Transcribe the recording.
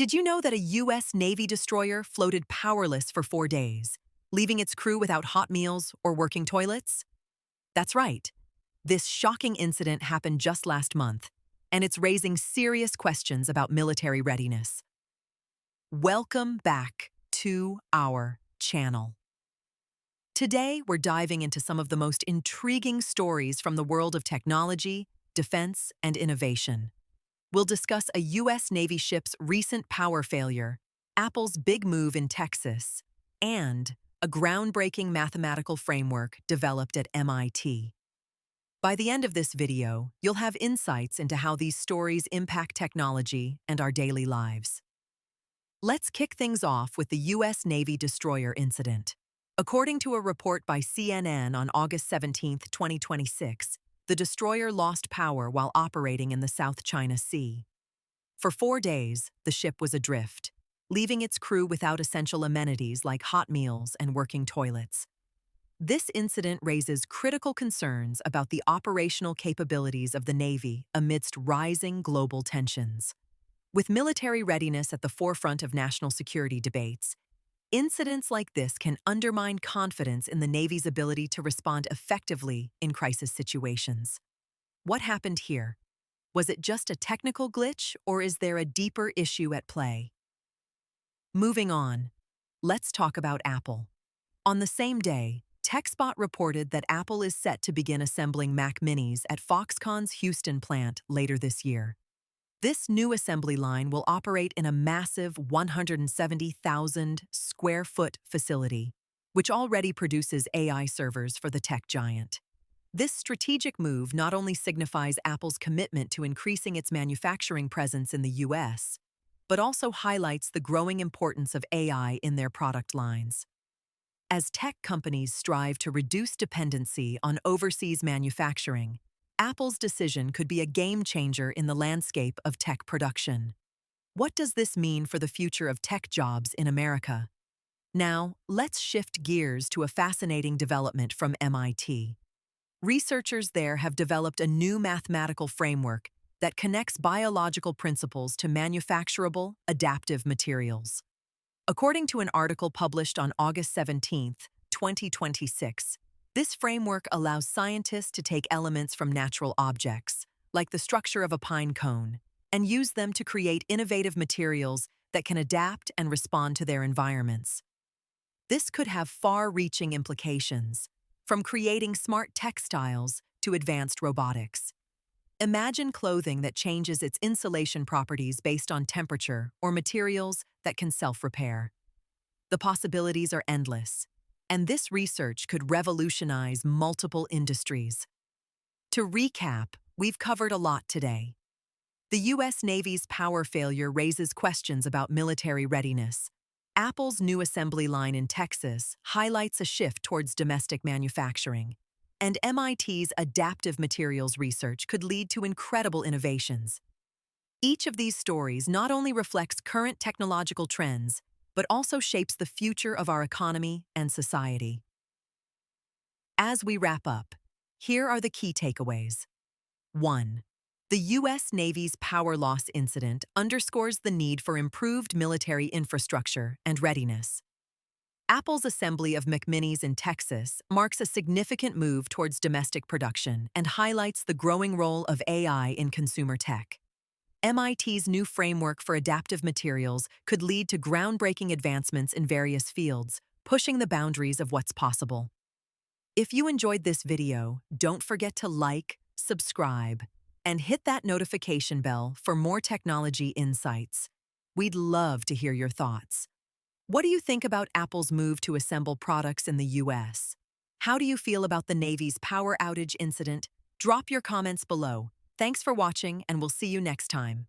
Did you know that a U.S. Navy destroyer floated powerless for 4 days, leaving its crew without hot meals or working toilets? That's right. This shocking incident happened just last month, and it's raising serious questions about military readiness. Welcome back to our channel. Today, we're diving into some of the most intriguing stories from the world of technology, defense, and innovation. We'll discuss a U.S. Navy ship's recent power failure, Apple's big move in Texas, and a groundbreaking mathematical framework developed at MIT. By the end of this video, you'll have insights into how these stories impact technology and our daily lives. Let's kick things off with the U.S. Navy destroyer incident. According to a report by CNN on August 17, 2026, the destroyer lost power while operating in the South China Sea. For 4 days, the ship was adrift, leaving its crew without essential amenities like hot meals and working toilets. This incident raises critical concerns about the operational capabilities of the Navy amidst rising global tensions. With military readiness at the forefront of national security debates, incidents like this can undermine confidence in the Navy's ability to respond effectively in crisis situations. What happened here? Was it just a technical glitch, or is there a deeper issue at play? Moving on, let's talk about Apple. On the same day, TechSpot reported that Apple is set to begin assembling Mac Minis at Foxconn's Houston plant later this year. This new assembly line will operate in a massive 170,000 square foot facility, which already produces AI servers for the tech giant. This strategic move not only signifies Apple's commitment to increasing its manufacturing presence in the US, but also highlights the growing importance of AI in their product lines. As tech companies strive to reduce dependency on overseas manufacturing, Apple's decision could be a game-changer in the landscape of tech production. What does this mean for the future of tech jobs in America? Now, let's shift gears to a fascinating development from MIT. Researchers there have developed a new mathematical framework that connects biological principles to manufacturable, adaptive materials. According to an article published on August 17, 2026, this framework allows scientists to take elements from natural objects, like the structure of a pine cone, and use them to create innovative materials that can adapt and respond to their environments. This could have far-reaching implications, from creating smart textiles to advanced robotics. Imagine clothing that changes its insulation properties based on temperature or materials that can self-repair. The possibilities are endless, and this research could revolutionize multiple industries. To recap, we've covered a lot today. The U.S. Navy's power failure raises questions about military readiness. Apple's new assembly line in Texas highlights a shift towards domestic manufacturing, and MIT's adaptive materials research could lead to incredible innovations. Each of these stories not only reflects current technological trends, but also shapes the future of our economy and society. As we wrap up, here are the key takeaways. 1. The U.S. Navy's power loss incident underscores the need for improved military infrastructure and readiness. Apple's assembly of Mac Minis in Texas marks a significant move towards domestic production and highlights the growing role of AI in consumer tech. MIT's new framework for adaptive materials could lead to groundbreaking advancements in various fields, pushing the boundaries of what's possible. If you enjoyed this video, don't forget to like, subscribe, and hit that notification bell for more technology insights. We'd love to hear your thoughts. What do you think about Apple's move to assemble products in the US? How do you feel about the Navy's power outage incident? Drop your comments below. Thanks for watching, and we'll see you next time.